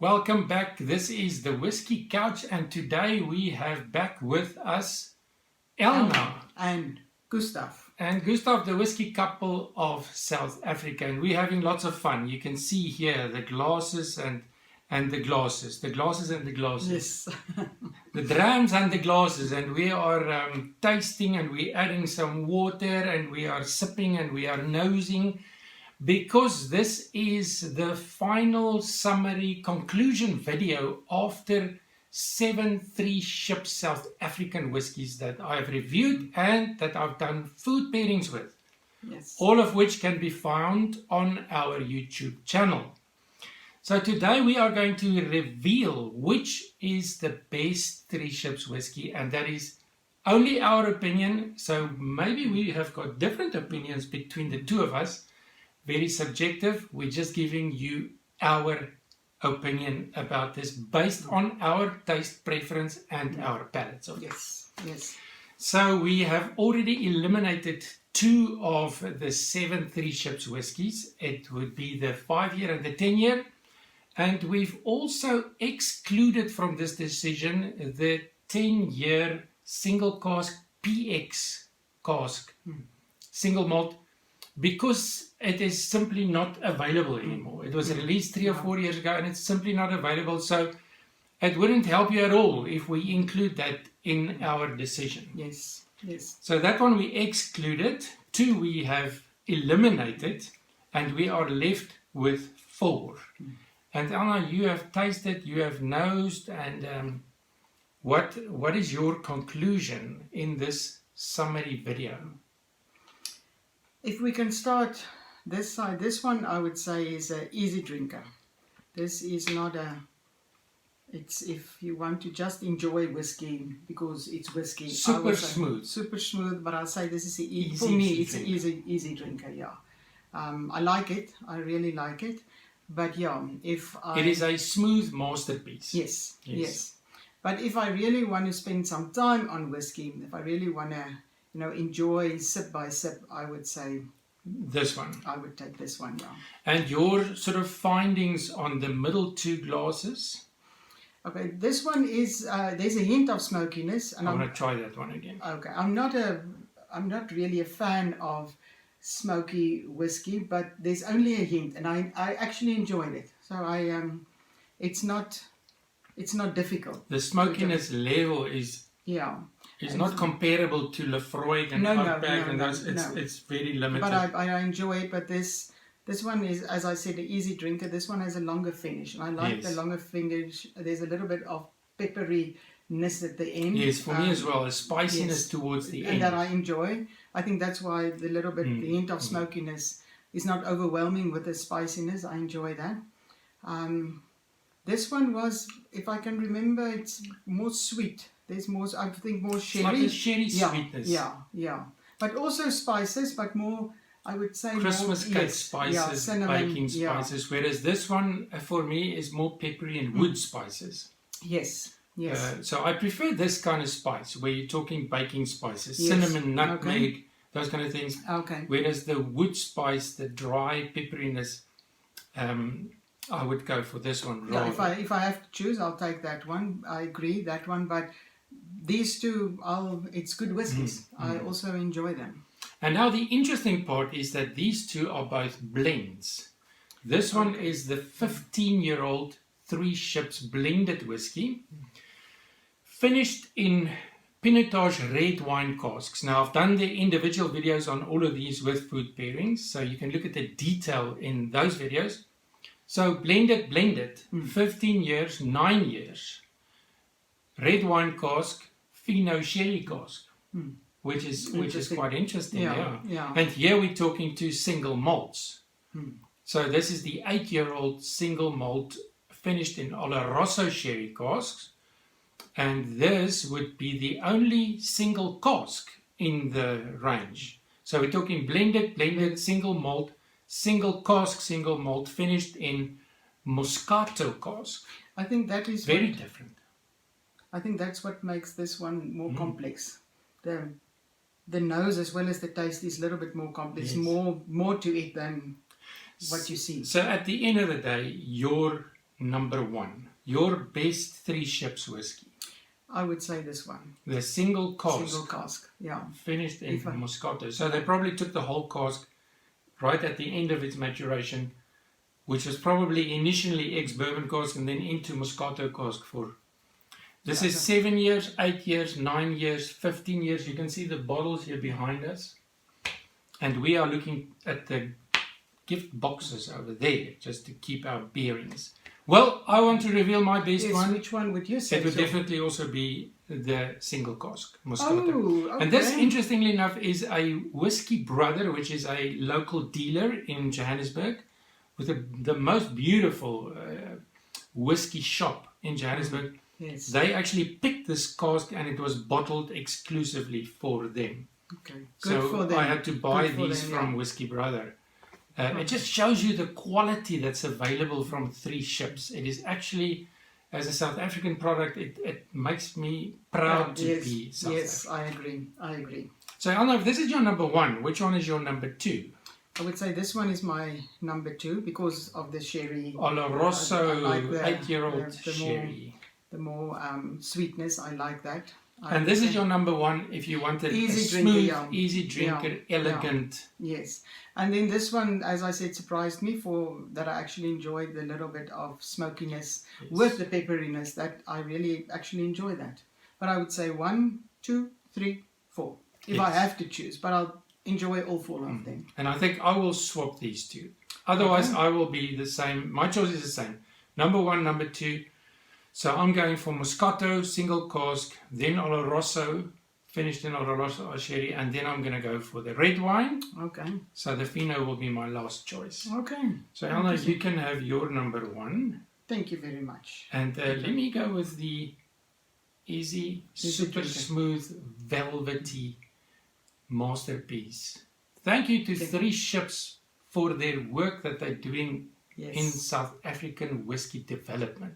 Welcome back. This is the Whiskey Couch, and today we have back with us Elna and Gustav. And Gustav, the whiskey couple of South Africa, and we're having lots of fun. You can see here the glasses and the glasses, the glasses and the glasses, Yes. the drams and the glasses, and we are tasting, and we're adding some water, and we are sipping, and we are nosing. Because this is the final summary conclusion video after 7 Three Ships South African whiskies that I've reviewed and that I've done food pairings with. Yes. All of which can be found on our YouTube channel. So today we are going to reveal which is the best Three Ships whiskey, and that is only our opinion. So maybe we have got different opinions between the two of us. Very subjective. We're just giving you our opinion about this based on our taste preference and our palates. Yes. Yes. So we have already eliminated 2 of the 7 Three Ships whiskies. It would be the 5-year and the 10-year. And we've also excluded from this decision the 10-year single cask PX cask, single malt, because it is simply not available anymore. It was released 3 or 4 years ago and it's simply not available. So it wouldn't help you at all if we include that in our decision. Yes. Yes. So that one we excluded. 2 we have eliminated, and we are left with 4. And Elna, you have tasted, you have nosed, and what is your conclusion in this summary video? If we can start this side, this one I would say is an easy drinker. This is not it's if you want to just enjoy whiskey because it's whiskey. Super smooth. Super smooth, but I'll say this is Easy for me to it's an drink. easy drinker, yeah. I like it. I really like it. But yeah, It is a smooth masterpiece. Yes. But if I really want to spend some time on whiskey, if I really want to enjoy sip by sip, I would say this one. I would take this one, yeah. And your sort of findings on the middle 2 glasses? Okay, this one is there's a hint of smokiness, and I want to try that one again. Okay, I'm not really a fan of smoky whiskey, but there's only a hint, and I actually enjoyed it. So it's not difficult. The smokiness level is not comparable to Lefroy and Outback, and those. It's very limited. But I enjoy it. But this one is, as I said, an easy drinker. This one has a longer finish, and I like the longer finish. There's a little bit of pepperiness at the end. Yes, for me as well, a spiciness towards the end. And that I enjoy. I think that's why the little bit, the hint of smokiness is not overwhelming with the spiciness. I enjoy that. This one was, if I can remember, it's more sweet. There's more, I think, more sherry. It's like a sherry sweetness. Yeah. But also spices, but more, I would say, Christmas more, cake spices, cinnamon, baking spices. Whereas this one, for me, is more peppery and wood spices. Yes. So I prefer this kind of spice, where you're talking baking spices, Yes. cinnamon, nutmeg, those kind of things. Okay. Whereas the wood spice, the dry pepperiness, I would go for this one. Yeah, if I have to choose, I'll take that one. I agree, that one. But these 2, it's good whiskies. I also enjoy them. And now the interesting part is that these 2 are both blends. This one is the 15-year-old Three Ships blended whiskey, finished in Pinotage red wine casks. Now I've done the individual videos on all of these with food pairings, so you can look at the detail in those videos. So blended, 15 years, 9 years, red wine cask, Fino sherry cask, which is quite interesting. Yeah. And here we're talking 2 single malts. So this is the 8-year-old single malt finished in Oloroso sherry casks, and this would be the only single cask in the range. So we're talking blended, single malt, single cask, single malt, finished in Moscato cask. I think that is very different. I think that's what makes this one more complex. The nose as well as the taste is a little bit more complex, more to it than what you see. So at the end of the day, your number one, your best Three Ships whiskey, I would say this one. the single cask, Single cask, yeah. finished in Moscato. So they probably took the whole cask right at the end of its maturation, which was probably initially ex-bourbon cask and then into Moscato cask for. This is 7 years, 8 years, 9 years, 15 years. You can see the bottles here behind us. And we are looking at the gift boxes over there just to keep our bearings. Well, I want to reveal my best one. Which one would you say? It would definitely also be the single cask, Moscato. Oh, okay. And this, interestingly enough, is a Whiskey Brother, which is a local dealer in Johannesburg with the most beautiful whiskey shop in Johannesburg. Yes. They actually picked this cask and it was bottled exclusively for them. Okay. Good for them. I had to buy these from Whiskey Brother. It just shows you the quality that's available from Three Ships. It is actually, as a South African product, it makes me proud to be South African. Yes, I agree. So, Elna, if this is your number one, which one is your number two? I would say this one is my number two because of the sherry. Oloroso, I like 8-year-old sherry. The more sweetness, I like that. And this is your number one if you wanted a smooth, easy drinker, elegant. Yes. And then this one, as I said, surprised me for that I actually enjoyed the little bit of smokiness with the pepperiness. That I really actually enjoy that. But I would say 1, 2, 3, 4 if I have to choose. But I'll enjoy all 4 of them. And I think I will swap these two. Otherwise, I will be the same. My choice is the same. Number 1, number 2. So I'm going for Moscato, single cask, then Oloroso, finished in Oloroso sherry, and then I'm going to go for the red wine. Okay. So the Fino will be my last choice. Okay. So Elna, you can have your number 1. Thank you very much. And let me go with the easy, super smooth, velvety masterpiece. Thank you to Three Ships for their work that they're doing in South African whiskey development.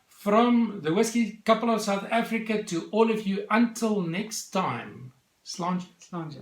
From the Whiskey Couple of South Africa to all of you, until next time, Slange. Slange.